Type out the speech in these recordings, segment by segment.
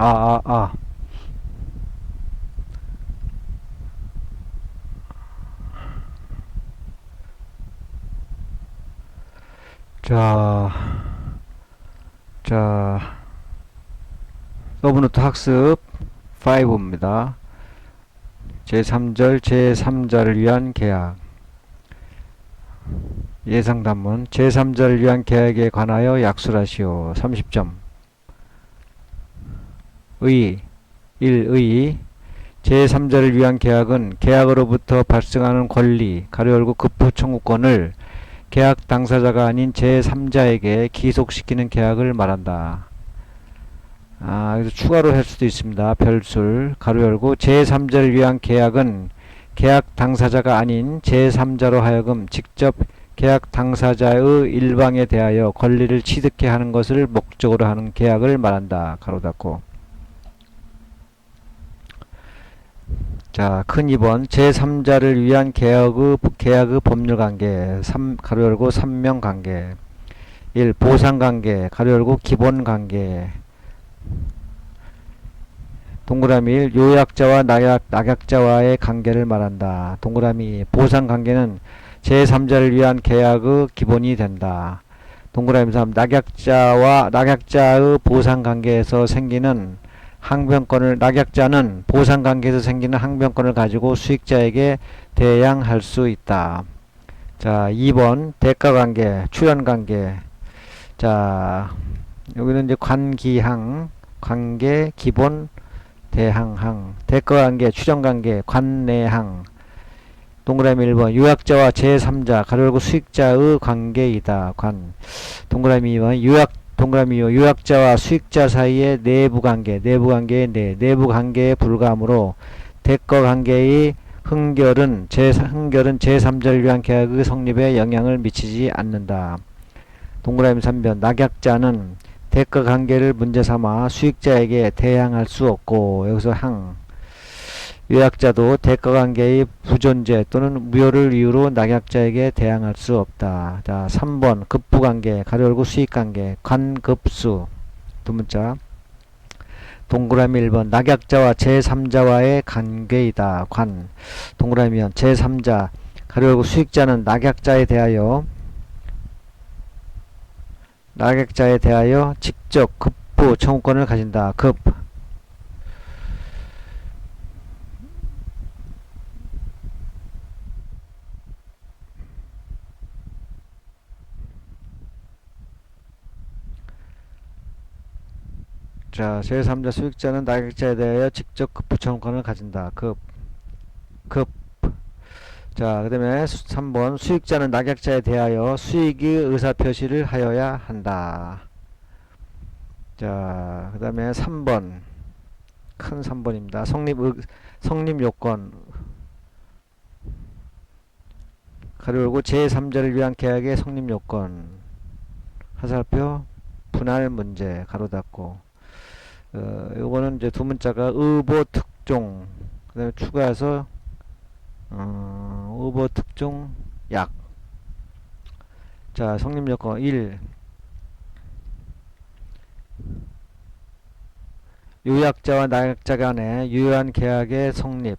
아, 아, 아. 자, 자, 서브노트 학습 5입니다. 제3절, 제3자를 위한 계약. 예상단문. 제3자를 위한 계약에 관하여 약술하시오. 30점. 의, 1의. 제3자를 위한 계약은 계약으로부터 발생하는 권리, 가로 열고 급부 청구권을 계약 당사자가 아닌 제3자에게 기속시키는 계약을 말한다. 그래서 추가로 할 수도 있습니다. 별술, 가로 열고 제3자를 위한 계약은 계약 당사자가 아닌 제3자로 하여금 직접 계약 당사자의 일방에 대하여 권리를 취득해 하는 것을 목적으로 하는 계약을 말한다. 가로 닫고. 자, 큰 2번 제3자를 위한 계약의 법률관계 3, 가로 열고 삼명관계 1. 보상관계 가로 열고 기본관계 동그라미 1. 요약자와 낙약자와의 관계를 말한다. 동그라미 보상관계는 제3자를 위한 계약의 기본이 된다. 동그라미 3. 낙약자의 보상관계에서 생기는 항변권을 낙약자는 보상관계에서 생기는 항변권을 가지고 수익자에게 대양할 수 있다. 자, 2번 대가관계, 출연관계. 자, 여기는 이제 관기항, 관계, 기본, 대항항, 대가관계, 출연관계, 관내항. 동그라미 1번 요약자와 제3자, 가로 열고 수익자의 관계이다. 관. 동그라미 2번 동그라미요. 요약자와 수익자 사이의 내부관계의 내부관계에 불과하므로 대가관계의 흥결은 제3자를 위한 계약의 성립에 영향을 미치지 않는다. 동그라미 3번 낙약자는 대가관계를 문제삼아 수익자에게 대항할 수 없고 여기서 요약자도 대가관계의 부존재 또는 무효를 이유로 낙약자에게 대항할 수 없다. 자, 3번 급부관계, 가로 열고 수익관계, 관급수 두 문자. 동그라미 1번 낙약자와 제3자와의 관계이다. 관. 동그라미면 제3자, 가로 열고 수익자는 낙약자에 대하여 직접 급부 청구권을 가진다. 급. 자, 제3자 수익자는 낙약자에 대하여 직접 급부 청구권을 가진다. 급. 자, 그 다음에 3번 수익자는 낙약자에 대하여 수익의 의사표시를 하여야 한다. 자, 그 다음에 3번 큰 3번입니다. 성립요건 가로 열고 제3자를 위한 계약의 성립요건 화살표 분할 문제 가로 닫고 요거는 이제 두 문자가 의보 특종 그 다음에 추가해서 의보 특종 약. 자, 성립요건 1. 요약자와 낙약자 간의 유효한 계약의 성립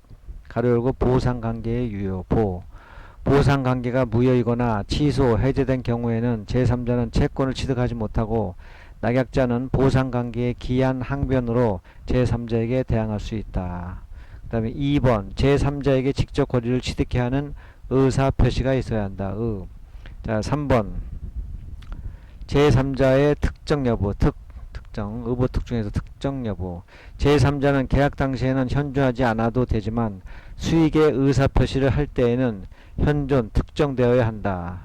가로 열고 보상관계의 유효 보상관계가 무효이거나 취소 해제된 경우에는 제3자는 채권을 취득하지 못하고 낙약자는 보상관계의 기한 항변으로 제3자에게 대항할 수 있다. 그 다음에 2번 제3자에게 직접 권리를 취득해 하는 의사표시가 있어야 한다. 자, 3번 제3자의 특정 여부 특정 의무 특중에서 특정 여부 제3자는 계약 당시에는 현존하지 않아도 되지만 수익의 의사표시를 할 때에는 현존 특정되어야 한다.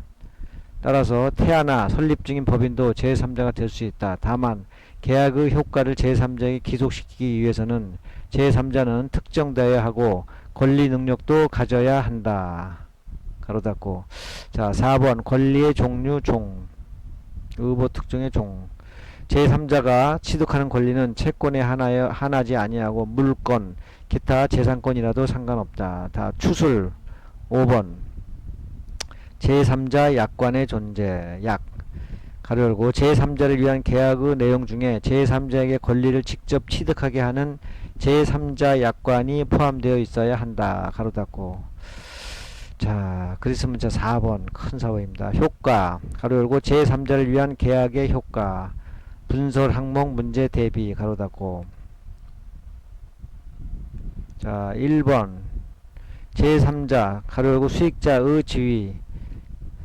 따라서 태아나 설립 중인 법인도 제3자가 될 수 있다. 다만 계약의 효과를 제3자에게 기속시키기 위해서는 제3자는 특정되어야 하고 권리 능력도 가져야 한다. 가로 닫고. 자, 4번 권리의 종류 의무 특정의 제3자가 취득하는 권리는 채권에 한하지 아니하고 물권, 기타 재산권이라도 상관없다. 다 추술. 5번 제3자 약관의 존재. 가로 열고 제3자를 위한 계약의 내용 중에 제3자에게 권리를 직접 취득하게 하는 제3자 약관이 포함되어 있어야 한다. 가로 닫고. 자, 그리스 문자 4번 큰 사원입니다. 효과 가로 열고 제3자를 위한 계약의 효과 분설 항목 문제 대비 가로 닫고. 자, 1번 제3자 가로 열고 수익자의 지위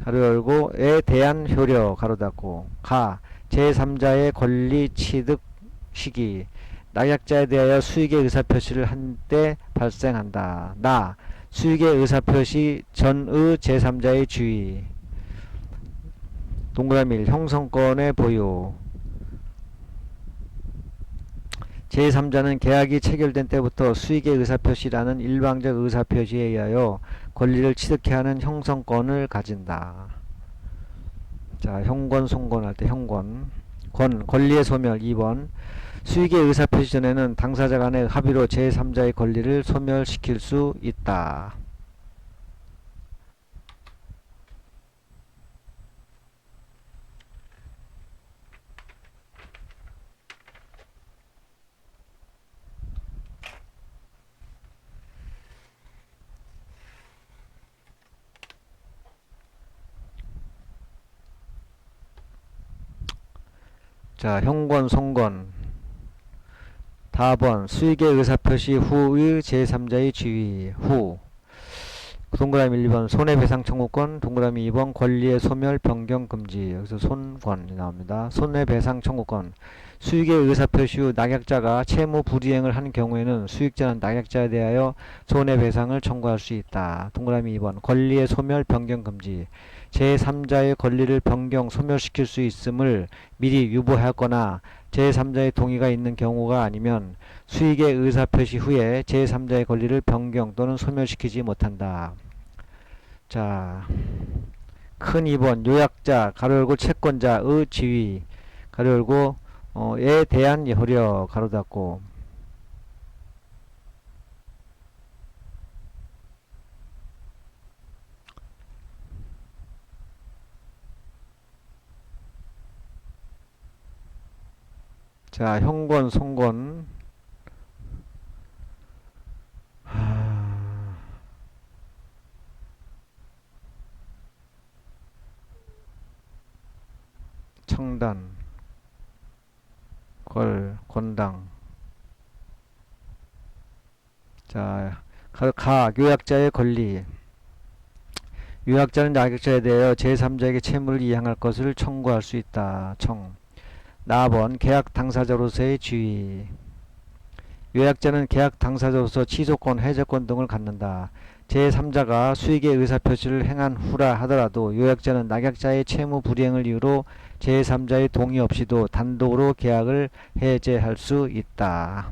가로 열고에 대한 효력 가로 닫고. 가 제3자의 권리 취득 시기 낙약자에 대하여 수익의 의사표시를 한 때 발생한다. 나 수익의 의사표시 전의 제3자의 지위 동그라미 1 형성권의 보유 제3자는 계약이 체결된 때부터 수익의 의사표시라는 일방적 의사표시에 의하여 권리를 취득해 하는 형성권을 가진다. 자, 형권, 송권 할 때 형권. 권리의 소멸 2번. 수익의 의사표시 전에는 당사자 간의 합의로 제3자의 권리를 소멸시킬 수 있다. 자, 형권, 송권. 답은 수익의 의사표시 후의 제3자의 지위 후. 동그라미 1번 손해배상 청구권, 동그라미 2번 권리의 소멸 변경 금지. 여기서 손권이 나옵니다. 손해배상 청구권. 수익의 의사표시 후 낙약자가 채무 불이행을 한 경우에는 수익자는 낙약자에 대하여 손해배상을 청구할 수 있다. 동그라미 2번 권리의 소멸 변경 금지. 제3자의 권리를 변경 소멸시킬 수 있음을 미리 유보하였거나 제3자의 동의가 있는 경우가 아니면 수익의 의사표시 후에 제3자의 권리를 변경 또는 소멸시키지 못한다. 자, 큰 2번 요약자 가로 열고 채권자의 지위 가로 열고 에 대한 효력 가로 닫고. 자, 형권, 송권. 청단, 권당. 자, 요약자의 권리. 요약자는 낙약자에 대하여 제3자에게 채무를 이행할 것을 청구할 수 있다. 나번 계약 당사자로서의 지위. 요약자는 계약 당사자로서 취소권, 해제권 등을 갖는다. 제3자가 수익의 의사표시를 행한 후라 하더라도 요약자는 낙약자의 채무 불이행을 이유로 제3자의 동의 없이도 단독으로 계약을 해제할 수 있다.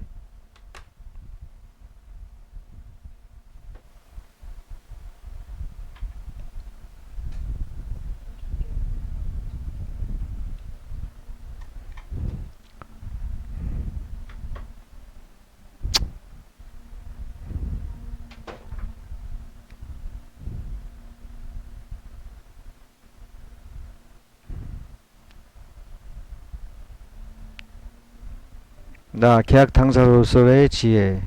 계약 당사자로서의 지혜.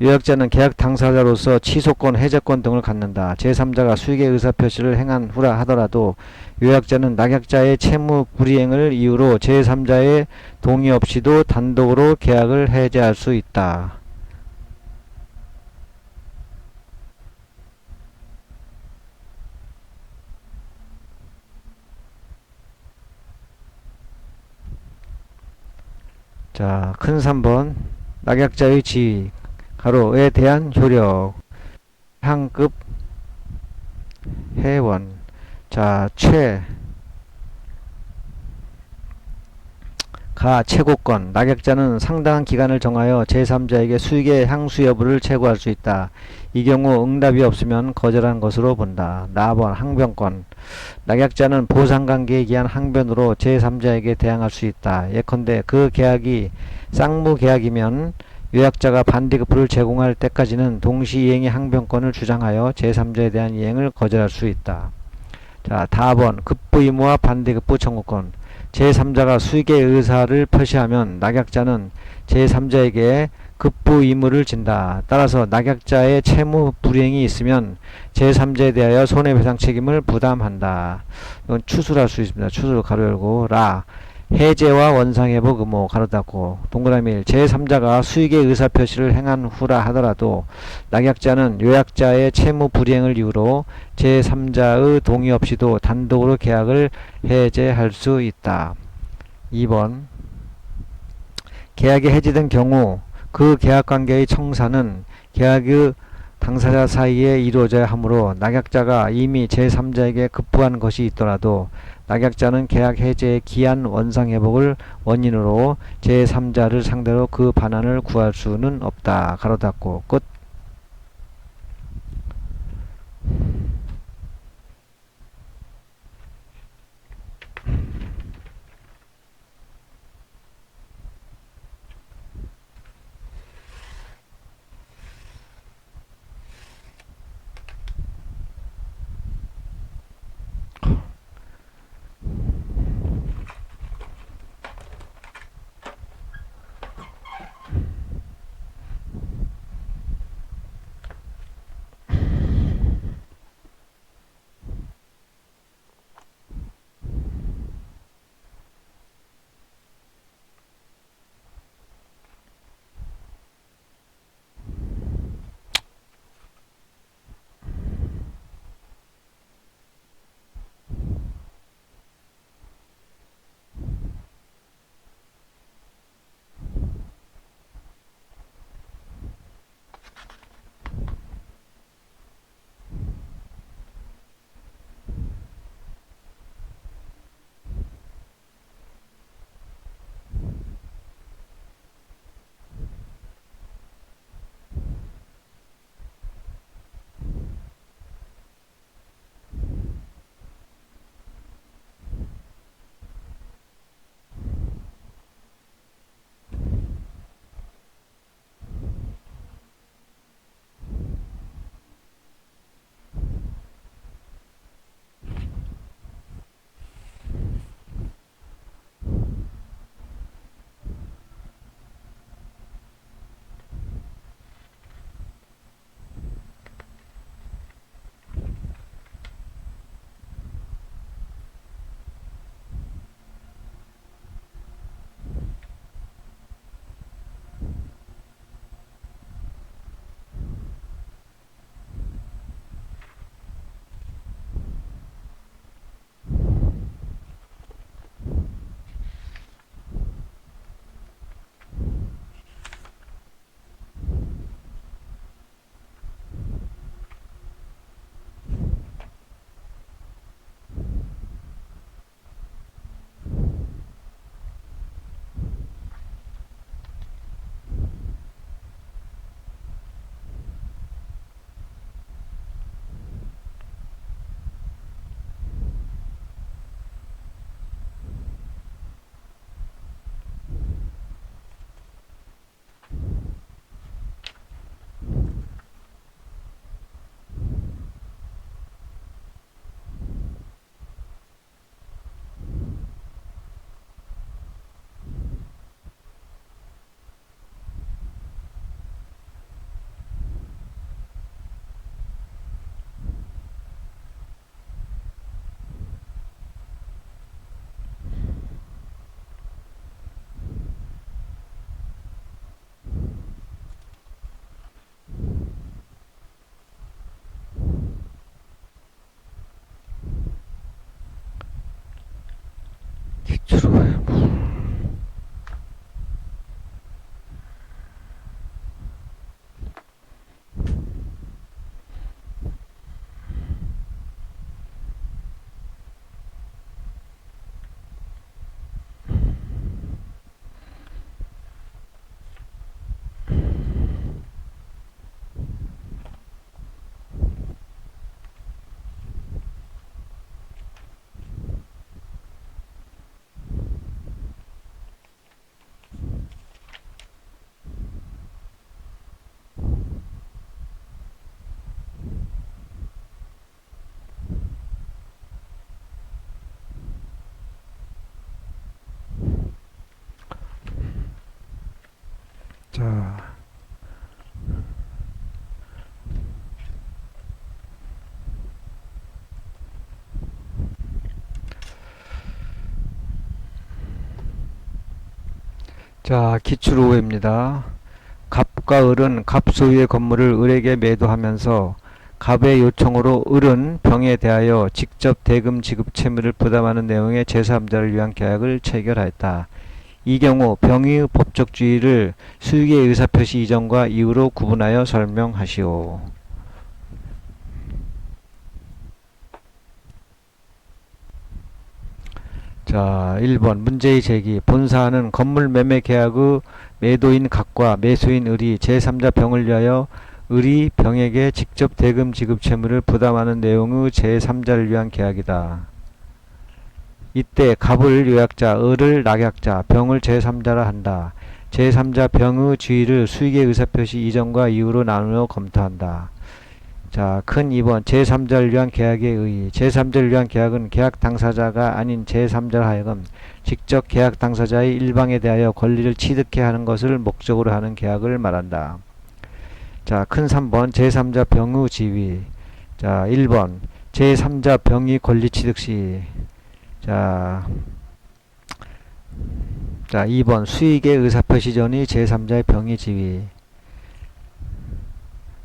요약자는 계약 당사자로서 취소권, 해제권 등을 갖는다. 제3자가 수익의 의사표시를 행한 후라 하더라도 요약자는 낙약자의 채무 불이행을 이유로 제3자의 동의 없이도 단독으로 계약을 해제할 수 있다. 자, 큰 3번 낙약자의 지위 가로에 대한 효력 향급 회원. 자, 최고권. 낙약자는 상당한 기간을 정하여 제3자에게 수익의 향수 여부를 최고할 수 있다. 이 경우 응답이 없으면 거절한 것으로 본다. 나번 항변권. 낙약자는 보상관계에 기한 항변으로 제3자에게 대항할 수 있다. 예컨대 그 계약이 쌍무계약이면 요약자가 반대급부를 제공할 때까지는 동시이행의 항변권을 주장하여 제3자에 대한 이행을 거절할 수 있다. 자, 다번 급부 의무와 반대급부 청구권. 제3자가 수익의 의사를 표시하면 낙약자는 제3자에게 급부 의무를 진다. 따라서 낙약자의 채무 불이행이 있으면 제3자에 대하여 손해배상 책임을 부담한다. 이건 추수할 수 있습니다. 추수를 가로 열고 라 해제와 원상회복 의무 가로 닫고 동그라미 1 제3자가 수익의 의사표시를 행한 후라 하더라도 낙약자는 요약자의 채무 불이행을 이유로 제3자의 동의 없이도 단독으로 계약을 해제할 수 있다. 2번 계약이 해지된 경우 그 계약관계의 청사는 계약의 당사자 사이에 이루어져야 하므로 낙약자가 이미 제3자에게 급부한 것이 있더라도 낙약자는 계약 해제의 기한 원상회복을 원인으로 제3자를 상대로 그 반환을 구할 수는 없다. 가로 닫고 끝. 자, 기출 오해입니다. 갑과 을은 갑 소유의 건물을 을에게 매도하면서 갑의 요청으로 을은 병에 대하여 직접 대금 지급 채무를 부담하는 내용의 제3자를 위한 계약을 체결하였다. 이 경우 병의 법적 주의를 수익의 의사표시 이전과 이후로 구분하여 설명하시오. 자, 1번 문제의 제기. 본사하는 건물 매매 계약의 매도인 갑과 매수인 을이 제3자 병을 위하여 을이 병에게 직접 대금 지급 채무를 부담하는 내용의 제3자를 위한 계약이다. 이때 갑을 요약자, 을을 낙약자, 병을 제3자라 한다. 제3자 병의 지위를 수익의 의사표시 이전과 이후로 나누어 검토한다. 자, 큰 2번 제3자를 위한 계약의 의의. 제3자를 위한 계약은 계약 당사자가 아닌 제3자로 하여금 직접 계약 당사자의 일방에 대하여 권리를 취득해 하는 것을 목적으로 하는 계약을 말한다. 자, 큰 3번 제3자 병의 지위. 자, 1번 제3자 병의 권리 취득 시. 자, 2번 수익의 의사표시 전의 제3자의 병의 지위.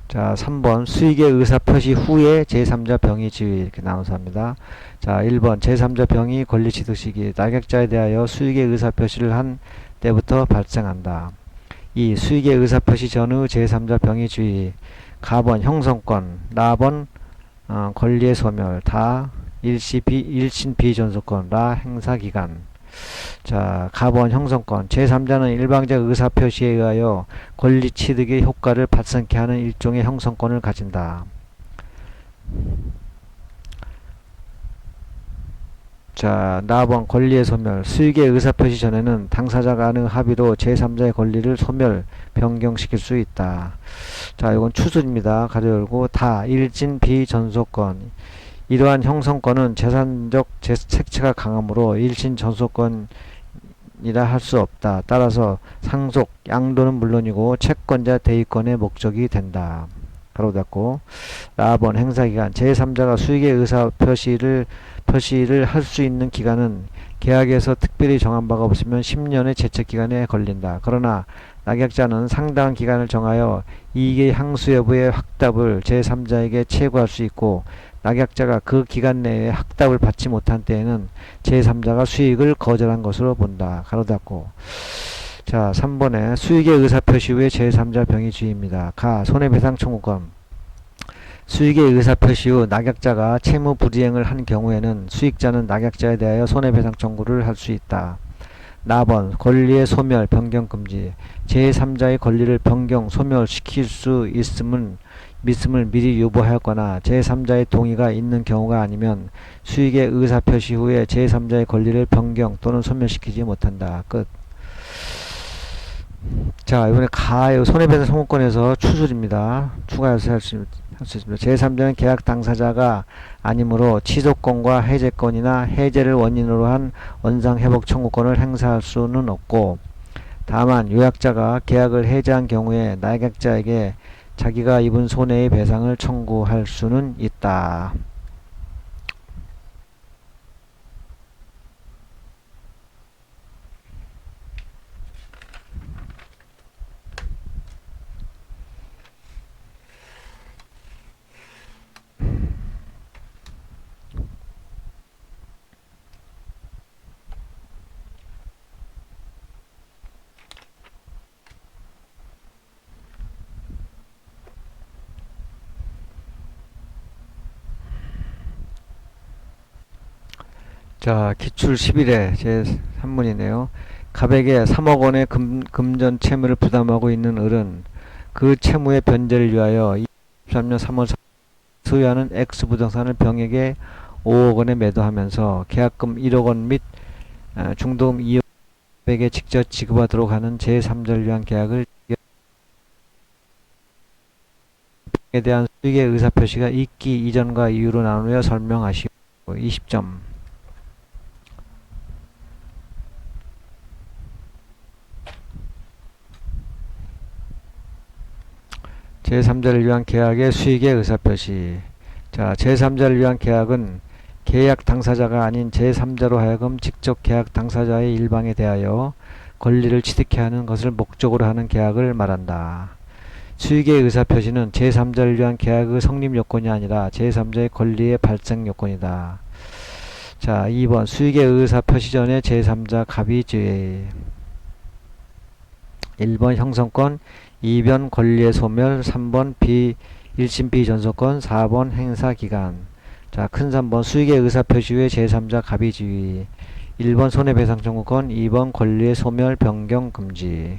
자, 3번 수익의 의사표시 후에 제3자 병의 지위. 이렇게 나눠서 합니다. 자, 1번 제3자 병의 권리 취득 시기. 낙약자에 대하여 수익의 의사표시를 한 때부터 발생한다. 2. 수익의 의사표시 전의 제3자 병의 지위. 가번 형성권, 나번 권리의 소멸, 다 일신 비존속권, 라 행사기간. 자, 가번 형성권. 제3자는 일방적 의사표시에 의하여 권리 취득의 효과를 발생케 하는 일종의 형성권을 가진다. 자, 나번 권리의 소멸. 수익의 의사표시 전에는 당사자 간의 합의로 제3자의 권리를 소멸, 변경시킬 수 있다. 자, 이건 추술입니다. 가로 열고 다 일진 비전속권. 이러한 형성권은 재산적 색채가 강하므로 일신 전속권이라 할 수 없다. 따라서 상속, 양도는 물론이고 채권자 대위권의 목적이 된다. 가로 닫고 라번 행사기간. 제3자가 수익의 의사 표시를 할 수 있는 기간은 계약에서 특별히 정한 바가 없으면 10년의 제척기간에 걸린다. 그러나 낙약자는 상당한 기간을 정하여 이익의 향수 여부의 확답을 제3자에게 채구할 수 있고, 낙약자가 그 기간 내에 확답을 받지 못한 때에는 제3자가 수익을 거절한 것으로 본다. 가로 닫고. 자, 3번에 수익의 의사표시 후에 제3자 병의 주의입니다. 가 손해배상 청구권. 수익의 의사표시 후 낙약자가 채무 불이행을 한 경우에는 수익자는 낙약자에 대하여 손해배상 청구를 할 수 있다. 나번 권리의 소멸, 변경 금지. 제3자의 권리를 변경, 소멸시킬 수 있음을 미리 유보하였거나 제3자의 동의가 있는 경우가 아니면 수익의 의사표시 후에 제3자의 권리를 변경 또는 소멸시키지 못한다. 끝. 자, 이번에 가요 손해배상 청구권에서 추술입니다. 추가해서 할 수 있습니다. 제3자는 계약 당사자가 아니므로 취소권과 해제권이나 해제를 원인으로 한 원상회복 청구권을 행사할 수는 없고, 다만 요약자가 계약을 해제한 경우에 낙약자에게 자기가 입은 손해의 배상을 청구할 수는 있다. 자, 기출 11회 제3문이네요. 갑에게 3억 원의 금전 채무를 부담하고 있는 을은 그 채무의 변제를 위하여 23년 3월 소유하는 X부동산을 병에게 5억 원에 매도하면서 계약금 1억 원 및 중도금 2억 원에게 직접 지급하도록 하는 제3자를 위한 계약을 에 대한 수익의 의사표시가 있기 이전과 이후로 나누어 설명하시오. 20점. 제3자를 위한 계약의 수익의 의사표시. 자, 제3자를 위한 계약은 계약 당사자가 아닌 제3자로 하여금 직접 계약 당사자의 일방에 대하여 권리를 취득해 하는 것을 목적으로 하는 계약을 말한다. 수익의 의사표시는 제3자를 위한 계약의 성립 요건이 아니라 제3자의 권리의 발생 요건이다. 자, 2번 수익의 의사표시 전에 제3자 갑이지회. 1번 형성권, 2번 권리의 소멸, 3번 1심 비전소권, 4번 행사기간. 자, 큰 3번 수익의 의사표시 후에 제3자 갑이지위. 1번 손해배상 청구권, 2번 권리의 소멸 변경 금지.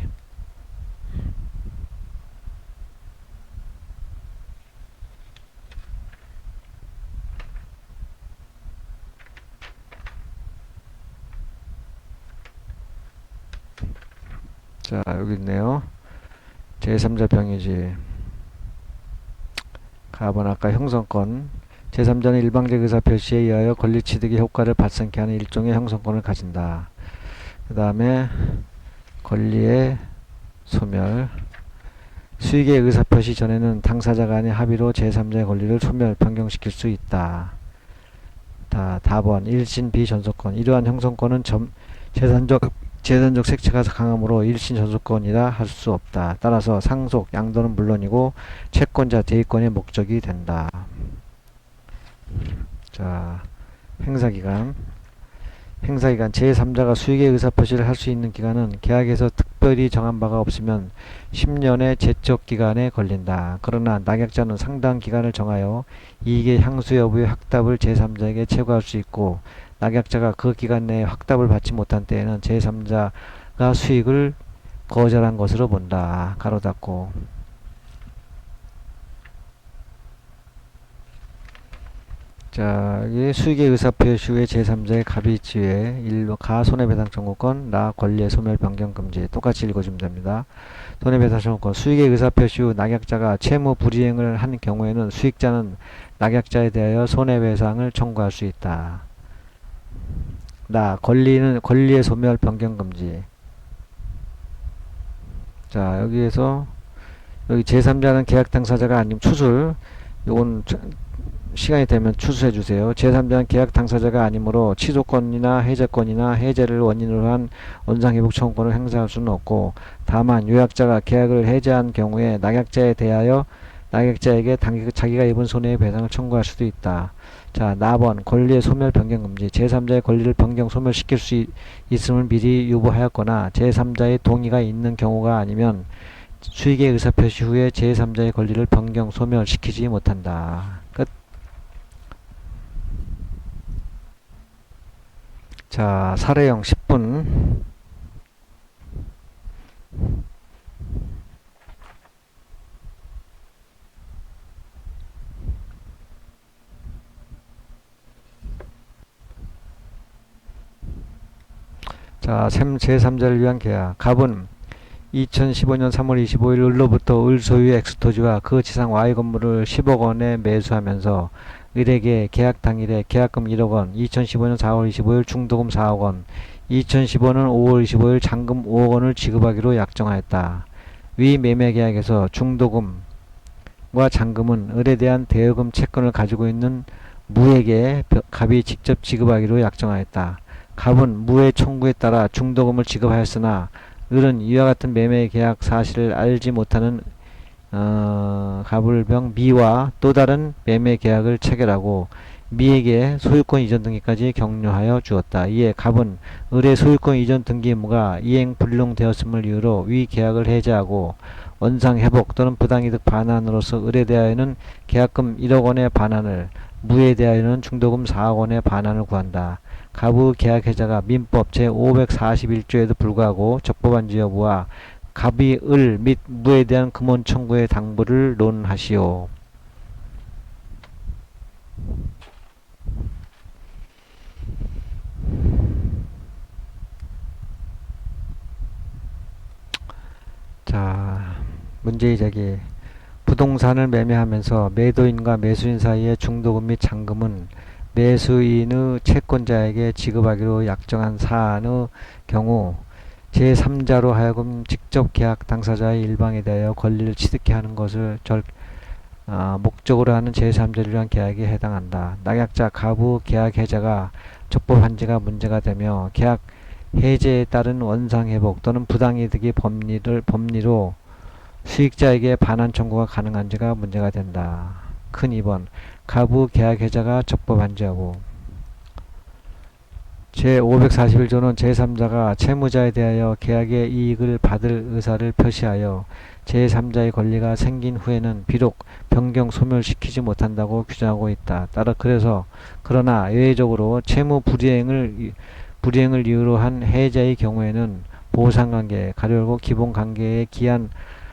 자, 여기 있네요. 제3자 병이지. 가번 아까 형성권. 제3자는 일방적 의사표시에 의하여 권리취득의 효과를 발생케 하는 일종의 형성권을 가진다. 그 다음에 권리의 소멸. 수익의 의사표시 전에는 당사자 간의 합의로 제3자의 권리를 소멸, 변경시킬 수 있다. 답은 1심 비전소권. 이러한 형성권은 재산적 색채가 강하므로 일신 전소권이라 할 수 없다. 따라서 상속, 양도는 물론이고 채권자 대위권의 목적이 된다. 자, 행사기간. 행사기간 제3자가 수익의 의사표시를 할 수 있는 기간은 계약에서 특별히 정한 바가 없으면 10년의 제척기간에 걸린다. 그러나 낙약자는 상당 기간을 정하여 이익의 향수 여부의 확답을 제3자에게 채구할 수 있고 낙약자가 그 기간 내에 확답을 받지 못한 때에는 제3자가 수익을 거절한 것으로 본다. 가로 닫고. 자, 여기 수익의 의사표시 후에 제3자의 갑이지회. 1번 가 손해배상 청구권, 나 권리의 소멸 변경 금지. 똑같이 읽어주면 됩니다. 손해배상 청구권. 수익의 의사표시 후 낙약자가 채무 불이행을 한 경우에는 수익자는 낙약자에 대하여 손해배상을 청구할 수 있다. 나 권리의 소멸 변경 금지. 자, 여기에서 여기 제3자는 계약 당사자가 아니면 추술. 요건 시간이 되면 추수해 주세요. 제3자는 계약 당사자가 아니므로 취소권이나 해제권이나 해제를 원인으로 한 원상회복 청구권을 행사할 수는 없고, 다만 요약자가 계약을 해제한 경우에 낙약자에 대하여 낙약자에게 자기가 입은 손해의 배상을 청구할 수도 있다. 자, 나번 권리의 소멸 변경 금지. 제3자의 권리를 변경 소멸시킬 수 있음을 미리 유보하였거나 제3자의 동의가 있는 경우가 아니면 수익의 의사표시 후에 제3자의 권리를 변경 소멸시키지 못한다. 끝. 자, 사례형 10분. 자, 제3자를 위한 계약. 갑은 2015년 3월 25일 을로부터 을 소유의 엑스토지와 그 지상 Y 건물을 10억 원에 매수하면서 을에게 계약 당일에 계약금 1억 원, 2015년 4월 25일 중도금 4억 원, 2015년 5월 25일 잔금 5억 원을 지급하기로 약정하였다. 위 매매계약에서 중도금과 잔금은 을에 대한 대여금 채권을 가지고 있는 무에게 갑이 직접 지급하기로 약정하였다. 갑은 무의 청구에 따라 중도금을 지급하였으나 을은 이와 같은 매매계약 사실을 알지 못하는 갑을병 미와 또 다른 매매계약을 체결하고 미에게 소유권 이전 등기까지 격려하여 주었다. 이에 갑은 을의 소유권 이전 등기 의무가 이행 불능되었음을 이유로 위 계약을 해제하고 원상회복 또는 부당이득 반환으로서 을에 대하여는 계약금 1억 원의 반환을, 무에 대하여는 중도금 4억 원의 반환을 구한다. 갑의 계약 해제가 민법 제541조에도 불구하고 적법한지 여부와 갑이 을 및 무에 대한 금원 청구의 당부를 논하시오. 자, 문제의 제기. 부동산을 매매하면서 매도인과 매수인 사이의 중도금 및 잔금은 매수인의 채권자에게 지급하기로 약정한 사안의 경우 제3자로 하여금 직접 계약 당사자의 일방에 대하여 권리를 취득해 하는 것을 목적으로 하는 제3자를 위한 계약에 해당한다. 낙약자, 가부, 계약 해제가 적법 한지가 문제가 되며 계약 해제에 따른 원상회복 또는 부당이득이 법리로 수익자에게 반환 청구가 가능한지가 문제가 된다. 큰 2번 가부 계약 해제가 적법한지 여부. 제541조는 제3자가 채무자에 대하여 계약의 이익을 받을 의사를 표시하여 제3자의 권리가 생긴 후에는 비록 변경 소멸시키지 못한다고 규정하고 있다. 그러나 예외적으로 채무 불이행을 이유로 한 해제의 경우에는 보상관계, 가려고 기본관계의 기한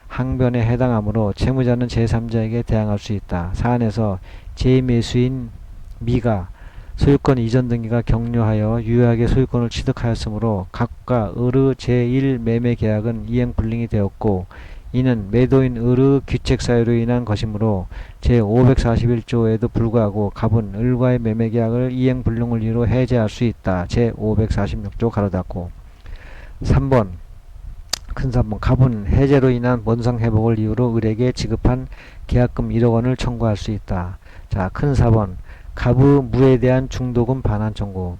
항변에 해당하므로 채무자는 제3자에게 대항할 수 있다. 사안에서 제 매수인 미가 소유권 이전 등기가 격려하여 유효하게 소유권을 취득하였으므로 각과 을의 제1 매매 계약은 이행 불능이 되었고 이는 매도인 을의 귀책 사유로 인한 것이므로 제541조에도 불구하고 갑은 을과의 매매 계약을 이행 불능을 이유로 해제할 수 있다. 제546조 가로 닫고. 3번 큰 3번 갑은 해제로 인한 원상 회복을 이유로 을에게 지급한 계약금 1억 원을 청구할 수 있다. 자, 큰 4번 갑의 무에 대한 중도금 반환 청구.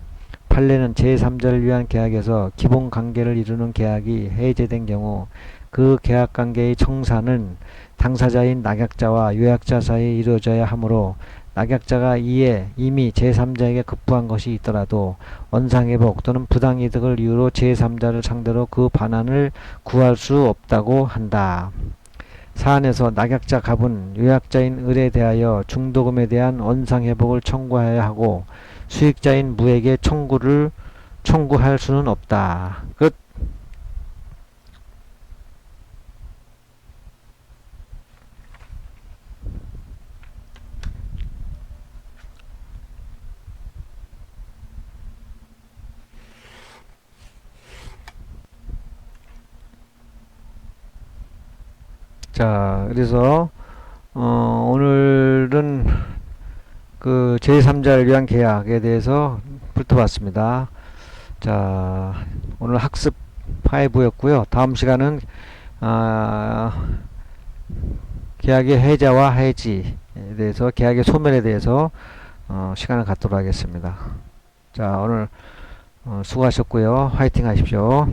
판례는 제3자를 위한 계약에서 기본 관계를 이루는 계약이 해제된 경우 그 계약 관계의 청산은 당사자인 낙약자와 요약자 사이에 이루어져야 하므로 낙약자가 이에 이미 제3자에게 급부한 것이 있더라도 원상회복 또는 부당이득을 이유로 제3자를 상대로 그 반환을 구할 수 없다고 한다. 사안에서 낙약자 갑은 요약자인 을에 대하여 중도금에 대한 원상회복을 청구해야 하고 수익자인 무에게 청구할 수는 없다. 끝. 자, 그래서 오늘은 그 제3자를 위한 계약에 대해서 훑어봤습니다. 자, 오늘 학습 5였고요. 다음 시간은 계약의 해자와 해지에 대해서 계약의 소멸에 대해서 시간을 갖도록 하겠습니다. 자, 오늘 수고하셨고요. 화이팅 하십시오.